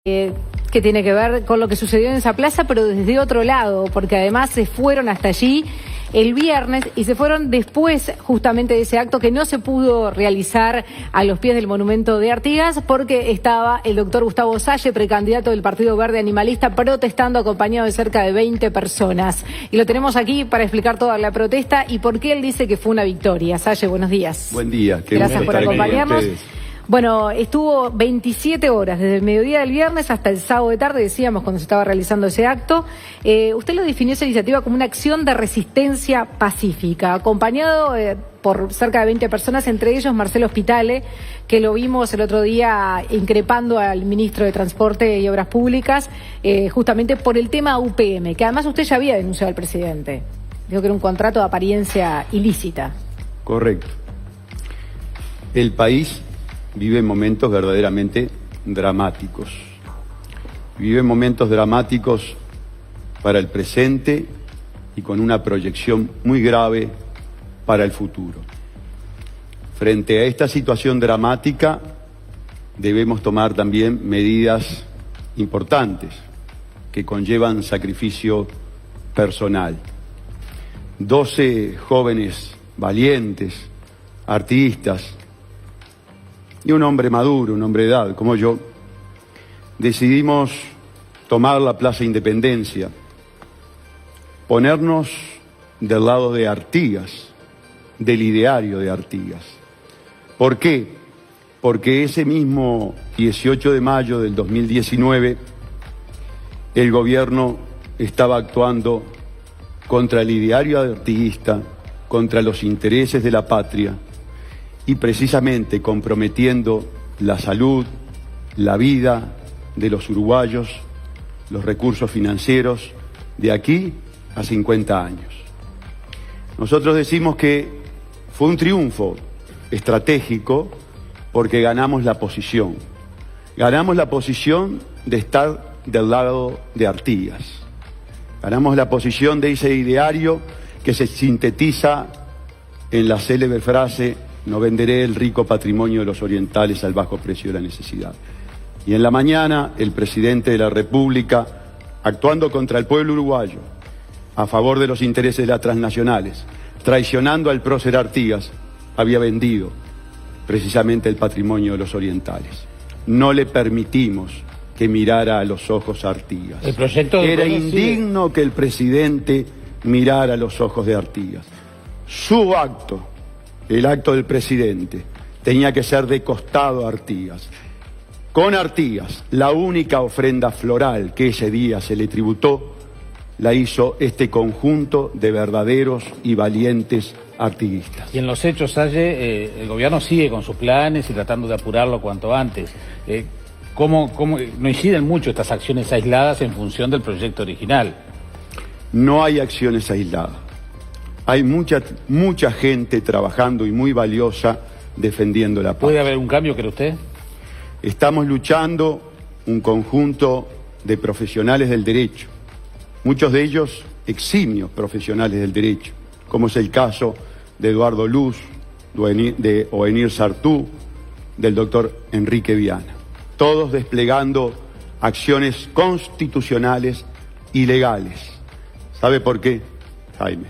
Que tiene que ver con lo que sucedió en esa plaza, pero desde otro lado, porque además se fueron hasta allí el viernes y se fueron después justamente de ese acto que no se pudo realizar a los pies del monumento de Artigas porque estaba el doctor Gustavo Salle, precandidato del Partido Verde Animalista, protestando acompañado de cerca de 20 personas. Y lo tenemos aquí para explicar toda la protesta y por qué él dice que fue una victoria. Salle, buenos días. Buen día. Gracias por acompañarnos. Bueno, estuvo 27 horas, desde el mediodía del viernes hasta el sábado de tarde, decíamos, cuando se estaba realizando ese acto. Usted lo definió esa iniciativa como una acción de resistencia pacífica, acompañado por cerca de 20 personas, entre ellos Marcelo Spitale, que lo vimos el otro día increpando al ministro de Transporte y Obras Públicas, justamente por el tema UPM, que además usted ya había denunciado al presidente. Dijo que era un contrato de apariencia ilícita. Correcto. El país vive momentos verdaderamente dramáticos. Vive momentos dramáticos para el presente y con una proyección muy grave para el futuro. Frente a esta situación dramática, debemos tomar también medidas importantes que conllevan sacrificio personal. 12 jóvenes valientes, artistas, y un hombre maduro, un hombre de edad, como yo, decidimos tomar la Plaza Independencia, ponernos del lado de Artigas, del ideario de Artigas. ¿Por qué? Porque ese mismo 18 de mayo del 2019, el gobierno estaba actuando contra el ideario artiguista, contra los intereses de la patria, y precisamente comprometiendo la salud, la vida de los uruguayos, los recursos financieros, de aquí a 50 años. Nosotros decimos que fue un triunfo estratégico porque ganamos la posición. Ganamos la posición de estar del lado de Artigas. Ganamos la posición de ese ideario que se sintetiza en la célebre frase: no venderé el rico patrimonio de los orientales al bajo precio de la necesidad. Y en la mañana, el presidente de la República, actuando contra el pueblo uruguayo, a favor de los intereses de las transnacionales, traicionando al prócer Artigas, había vendido precisamente el patrimonio de los orientales. No le permitimos que mirara a los ojos a Artigas. El proyecto Era indigno que el presidente mirara a los ojos de Artigas. Su acto, el acto del presidente, tenía que ser de costado a Artigas. Con Artigas, la única ofrenda floral que ese día se le tributó, la hizo este conjunto de verdaderos y valientes artiguistas. Y en los hechos, Salle, el gobierno sigue con sus planes y tratando de apurarlo cuanto antes. ¿Cómo no inciden mucho estas acciones aisladas en función del proyecto original? No hay acciones aisladas. Hay mucha gente trabajando y muy valiosa defendiendo la paz. ¿Puede haber un cambio, cree usted? Estamos luchando un conjunto de profesionales del derecho, muchos de ellos eximios profesionales del derecho, como es el caso de Eduardo Luz, de Oenir Sartú, del doctor Enrique Viana. Todos desplegando acciones constitucionales y legales. ¿Sabe por qué, Jaime?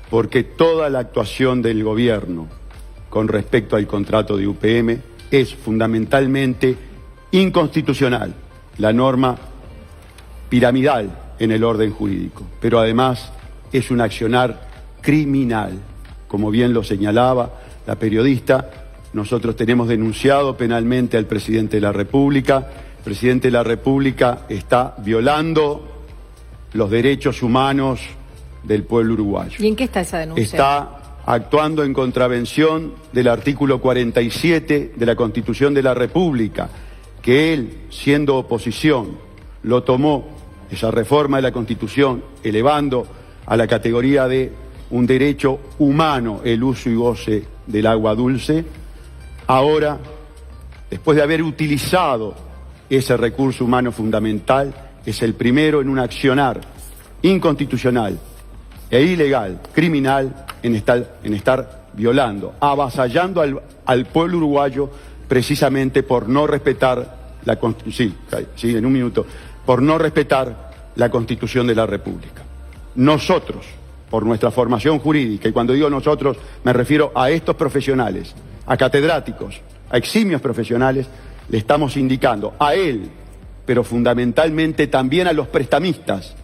Porque toda la actuación del gobierno con respecto al contrato de UPM es fundamentalmente inconstitucional, la norma piramidal en el orden jurídico, pero además es un accionar criminal, como bien lo señalaba la periodista. Nosotros tenemos denunciado penalmente al presidente de la República. El presidente de la República está violando los derechos humanos del pueblo uruguayo. ¿Y en qué está esa denuncia? Está actuando en contravención del artículo 47 de la Constitución de la República, que él, siendo oposición, lo tomó, esa reforma de la Constitución, elevando a la categoría de un derecho humano el uso y goce del agua dulce. Ahora, después de haber utilizado ese recurso humano fundamental, es el primero en un accionar inconstitucional e ilegal, criminal, en estar violando, avasallando al pueblo uruguayo precisamente por no respetar sí, en un minuto, por no respetar la Constitución de la República. Nosotros, por nuestra formación jurídica, y cuando digo nosotros me refiero a estos profesionales, a catedráticos, a eximios profesionales, le estamos indicando a él, pero fundamentalmente también a los prestamistas,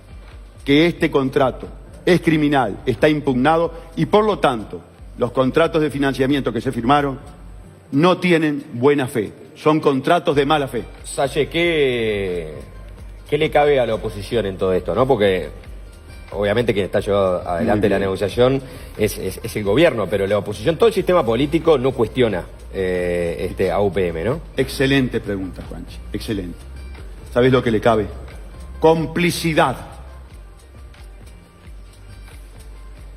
que este contrato es criminal, está impugnado y por lo tanto los contratos de financiamiento que se firmaron no tienen buena fe, son contratos de mala fe. Salle, ¿qué le cabe a la oposición en todo esto, no? Porque obviamente quien está llevando adelante la negociación es el gobierno, pero la oposición, todo el sistema político no cuestiona a UPM, ¿no? Excelente pregunta, Juanchi, excelente. ¿Sabes lo que le cabe? Complicidad.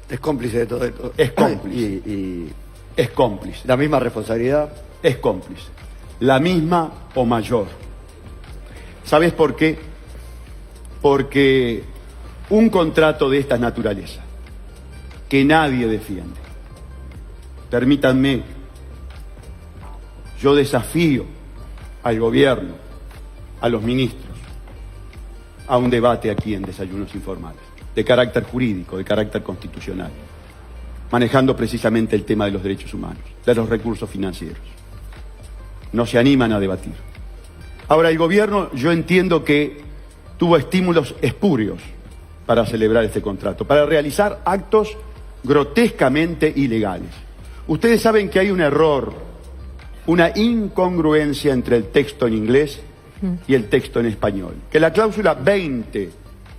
Es cómplice de todo esto. Es cómplice. Es cómplice. La misma responsabilidad. Es cómplice. La misma o mayor. ¿Sabes por qué? Porque un contrato de esta naturaleza, que nadie defiende, permítanme, yo desafío al gobierno, a los ministros, a un debate aquí en Desayunos Informales, de carácter jurídico, de carácter constitucional, manejando precisamente el tema de los derechos humanos, de los recursos financieros. No se animan a debatir. Ahora, el gobierno, yo entiendo que tuvo estímulos espurios para celebrar este contrato, para realizar actos grotescamente ilegales. Ustedes saben que hay un error, una incongruencia entre el texto en inglés y el texto en español. Que la cláusula 20,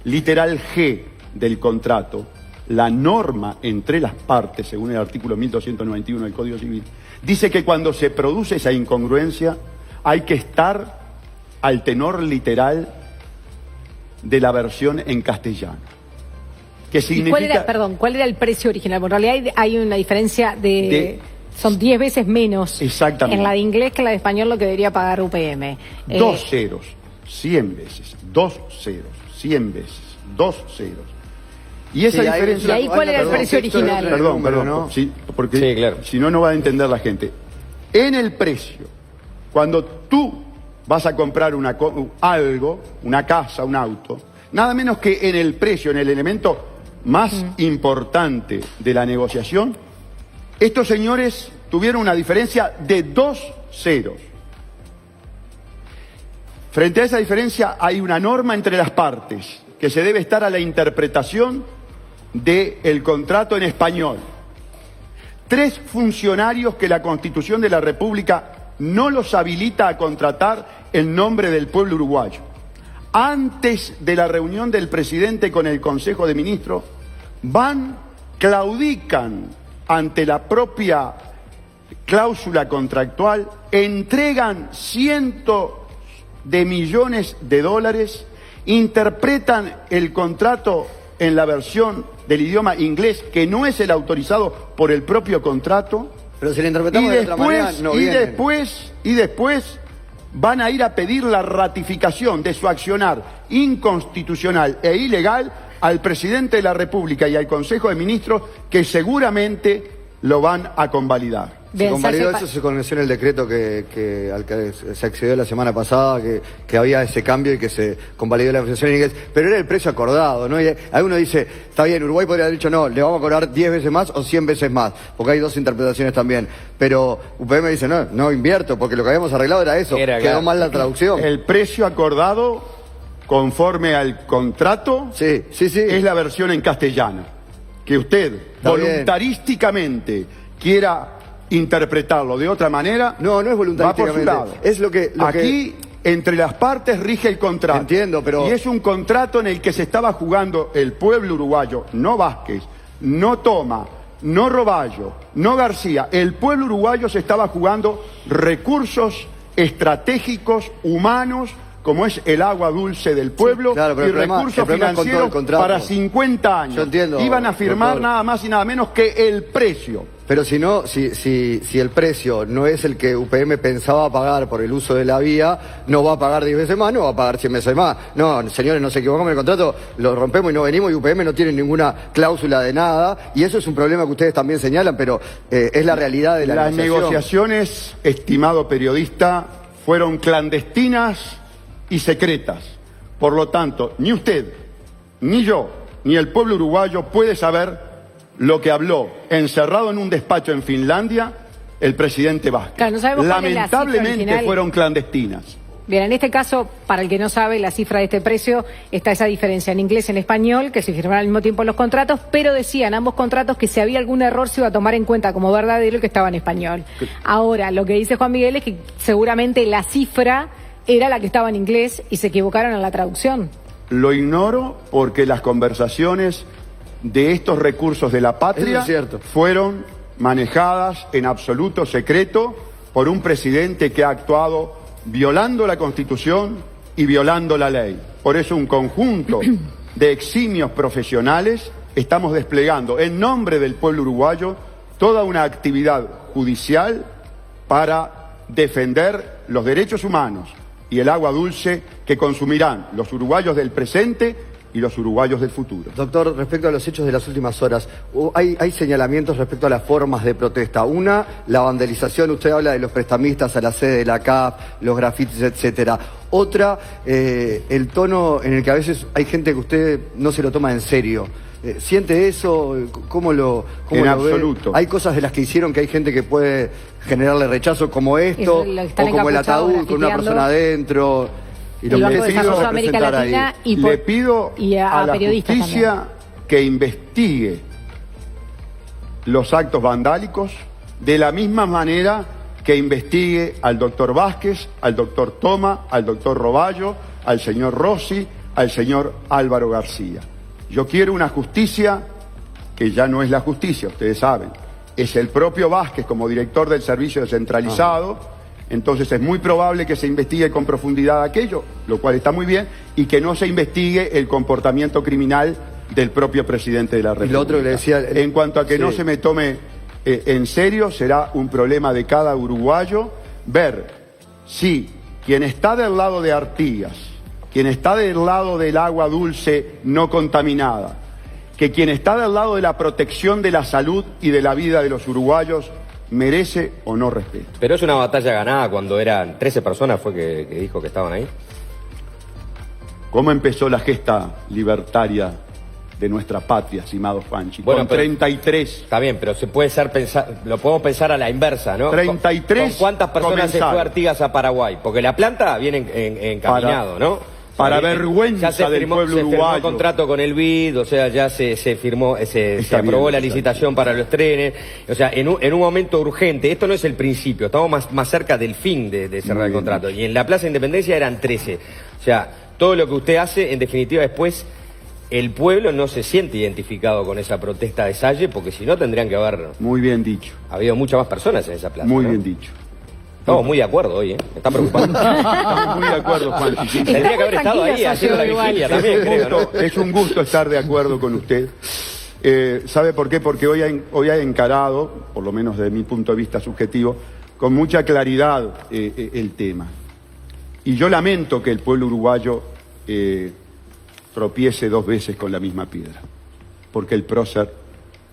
literal G del contrato, la norma entre las partes, según el artículo 1291 del Código Civil, dice que cuando se produce esa incongruencia hay que estar al tenor literal de la versión en castellano. ¿Qué significa? ¿Cuál era el precio original? Bueno, en realidad hay una diferencia son 10 veces menos en la de inglés que la de español lo que debería pagar UPM. 2 ceros, 100 veces, 2 ceros, 100 veces, 2 ceros. Y esa diferencia... ¿Y ahí cuál era el precio original? Perdón, ¿no? Sí, porque sí, claro, si no, no va a entender la gente. En el precio, cuando tú vas a comprar algo, una casa, un auto, nada menos que en el precio, en el elemento más importante de la negociación, estos señores tuvieron una diferencia de 2 ceros. Frente a esa diferencia hay una norma entre las partes que se debe estar a la interpretación del contrato en español. 3 funcionarios que la Constitución de la República no los habilita a contratar en nombre del pueblo uruguayo. Antes de la reunión del presidente con el Consejo de Ministros, claudican ante la propia cláusula contractual, entregan cientos de millones de dólares, interpretan el contrato en la versión del idioma inglés, que no es el autorizado por el propio contrato. Pero si le interpretamos de otra manera, no vienen. Y después van a ir a pedir la ratificación de su accionar inconstitucional e ilegal al presidente de la República y al Consejo de Ministros, que seguramente lo van a convalidar. Se convalidó eso, se conoció en el decreto al que se accedió la semana pasada, que había ese cambio y que se convalidó la negociación en inglés, pero era el precio acordado, ¿no? Y alguno dice, está bien, Uruguay podría haber dicho, no, le vamos a cobrar 10 veces más o 100 veces más, porque hay 2 interpretaciones también, pero UPM dice, no invierto, porque lo que habíamos arreglado era eso, quedó mal la traducción. El precio acordado, conforme al contrato, sí. es la versión en castellano. Que usted voluntarísticamente quiera interpretarlo de otra manera, no es voluntarísticamente, va por su lado. Es lo que aquí entre las partes rige el contrato. Entiendo, pero... Y es un contrato en el que se estaba jugando el pueblo uruguayo, no Vázquez, no Toma, no Roballo, no García. El pueblo uruguayo se estaba jugando recursos estratégicos, humanos, como es el agua dulce del pueblo, y recursos financieros para 50 años. Yo entiendo, iban a firmar nada más y nada menos que el precio. Pero si el precio no es el que UPM pensaba pagar por el uso de la vía, no va a pagar 10 veces más, no va a pagar 100 veces más. No, señores, nos equivocamos en el contrato, lo rompemos y no venimos, y UPM no tiene ninguna cláusula de nada, y eso es un problema que ustedes también señalan, pero es la realidad de la negociación. Las negociaciones, estimado periodista, fueron clandestinas y secretas. Por lo tanto, ni usted, ni yo, ni el pueblo uruguayo puede saber lo que habló encerrado en un despacho en Finlandia el presidente Vázquez. Claro, no sabemos cuál es la cifra Lamentablemente original. fueron clandestinas. Bien, en este caso, para el que no sabe, la cifra de este precio está esa diferencia en inglés y en español, que se firmaron al mismo tiempo los contratos, pero decían ambos contratos que si había algún error se iba a tomar en cuenta como verdadero el que estaba en español. Ahora, lo que dice Juan Miguel es que seguramente la cifra era la que estaba en inglés y se equivocaron en la traducción. Lo ignoro porque las conversaciones de estos recursos de la patria Eso es cierto. fueron manejadas en absoluto secreto por un presidente que ha actuado violando la Constitución y violando la ley. Por eso un conjunto de eximios profesionales estamos desplegando en nombre del pueblo uruguayo toda una actividad judicial para defender los derechos humanos y el agua dulce que consumirán los uruguayos del presente y los uruguayos del futuro. Doctor, respecto a los hechos de las últimas horas, hay señalamientos respecto a las formas de protesta. Una, la vandalización, usted habla de los prestamistas a la sede de la CAF, los grafitis, etcétera. Otra, el tono en el que a veces hay gente que usted no se lo toma en serio. ¿Siente eso? ¿Cómo lo En ve? absoluto. Hay cosas de las que hicieron que hay gente que puede generarle rechazo como esto, Eso, lo que están o como el encapuchados, ataúd con una grafiteando. persona adentro. El Banco de Desarrollo de América representar ahí. Latina Le pido y a la periodistas justicia también. que investigue los actos vandálicos de la misma manera que investigue al doctor Vázquez, al doctor Toma, al doctor Roballo, al señor Rossi, al señor Álvaro García. Yo quiero una justicia que ya no es la justicia, ustedes saben. Es el propio Vázquez como director del servicio descentralizado. Entonces es muy probable que se investigue con profundidad aquello, lo cual está muy bien, y que no se investigue el comportamiento criminal del propio presidente de la República. Y lo otro que le decía... En cuanto a que no Sí. se me tome en serio, será un problema de cada uruguayo ver si quien está del lado de Artigas, quien está del lado del agua dulce no contaminada, que quien está del lado de la protección de la salud y de la vida de los uruguayos merece o no respeto. Pero es una batalla ganada cuando eran 13 personas, fue que dijo que estaban ahí. ¿Cómo empezó la gesta libertaria de nuestra patria, estimado Juanchi? Bueno, Con pero- 33. Está bien, pero se puede lo podemos pensar a la inversa, ¿no? 33 ¿Con cuántas personas se comenzaron. fue Artigas a Paraguay? Porque la planta viene encaminado, ¿no? Para O sea, vergüenza ya se del pueblo se firmó uruguayo. contrato con el BID, o sea, ya se firmó, se Está aprobó bien, la está licitación para los trenes. O sea, en un momento urgente, esto no es el principio, estamos más cerca del fin de cerrar el bien contrato. Y en la Plaza Independencia eran 13. O sea, todo lo que usted hace, en definitiva, después el pueblo no se siente identificado con esa protesta de Salle, porque si no tendrían que haber Muy bien dicho, habido muchas más personas en esa plaza. muy ¿no? bien dicho. Estamos muy de acuerdo hoy, ¿eh? Me está preocupando. Estamos muy de acuerdo, Juanchi. Tendría que haber estado ahí tranquilo, haciendo la Salle, vigilia igual. también, creo, ¿no? Es un gusto estar de acuerdo con usted. ¿Sabe por qué? Porque hoy ha encarado, por lo menos desde mi punto de vista subjetivo, con mucha claridad el tema. Y yo lamento que el pueblo uruguayo tropiece dos veces con la misma piedra, porque el prócer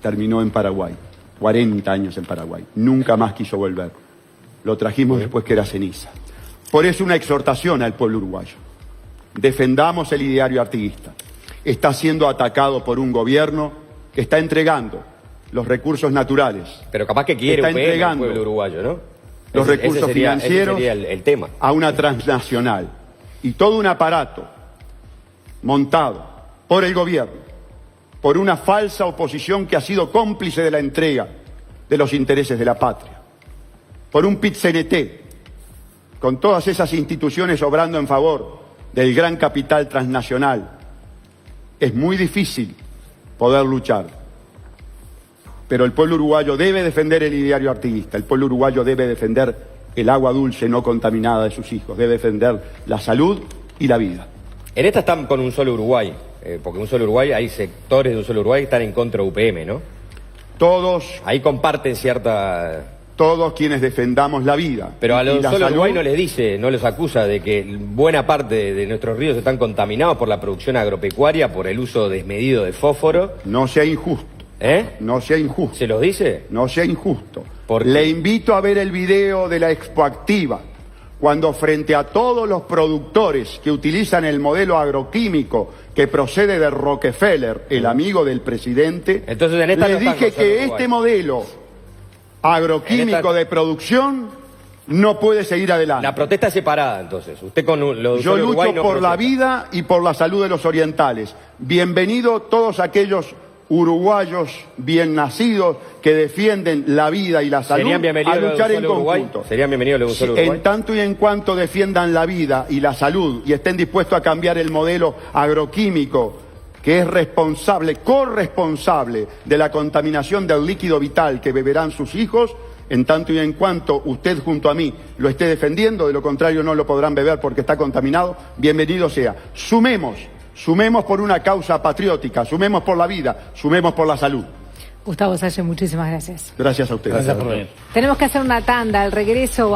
terminó en Paraguay, 40 años en Paraguay, nunca más quiso volver. Lo trajimos después que era ceniza. Por eso una exhortación al pueblo uruguayo. Defendamos el ideario artiguista. Está siendo atacado por un gobierno que está entregando los recursos naturales Pero capaz que quiere Está UPM el entregando pueblo uruguayo, ¿no? los Ese recursos sería- ese financieros sería el tema. a una transnacional. Y todo un aparato montado por el gobierno, por una falsa oposición que ha sido cómplice de la entrega de los intereses de la patria, por un PIT-CNT, con todas esas instituciones obrando en favor del gran capital transnacional. Es muy difícil poder luchar. Pero el pueblo uruguayo debe defender el ideario artiguista, el pueblo uruguayo debe defender el agua dulce no contaminada de sus hijos, debe defender la salud y la vida. En esta están con un solo Uruguay, porque un solo Uruguay, hay sectores de un solo Uruguay que están en contra de UPM, ¿no? Todos Ahí comparten quienes defendamos la vida. Pero a y los la solo salud, Uruguay no les dice, no los acusa de que buena parte de nuestros ríos están contaminados por la producción agropecuaria, por el uso desmedido de fósforo. no sea injusto, no sea injusto. ¿Se los dice? No sea injusto. ¿Por qué? Le invito a ver el video de la Expoactiva, cuando frente a todos los productores que utilizan el modelo agroquímico que procede de Rockefeller, el amigo del presidente, Entonces, en esta les no está dije Gonzalo que Uruguay. este modelo agroquímico de producción no puede seguir adelante. La protesta es separada, entonces. Usted con lo de Yo Uruguay lucho no por la protesta. vida y por la salud de los orientales. Bienvenido todos aquellos uruguayos bien nacidos que defienden la vida y la salud ¿Serían a bienvenidos los de luchar un en solo Uruguay? conjunto. ¿Serían bienvenidos los de un solo Uruguay? En tanto y en cuanto defiendan la vida y la salud y estén dispuestos a cambiar el modelo agroquímico que es responsable, corresponsable de la contaminación del líquido vital que beberán sus hijos, en tanto y en cuanto usted junto a mí lo esté defendiendo, de lo contrario no lo podrán beber porque está contaminado, bienvenido sea. Sumemos por una causa patriótica, sumemos por la vida, sumemos por la salud. Gustavo Salle, muchísimas gracias. Gracias a ustedes. Gracias por venir. Tenemos que hacer una tanda, al regreso.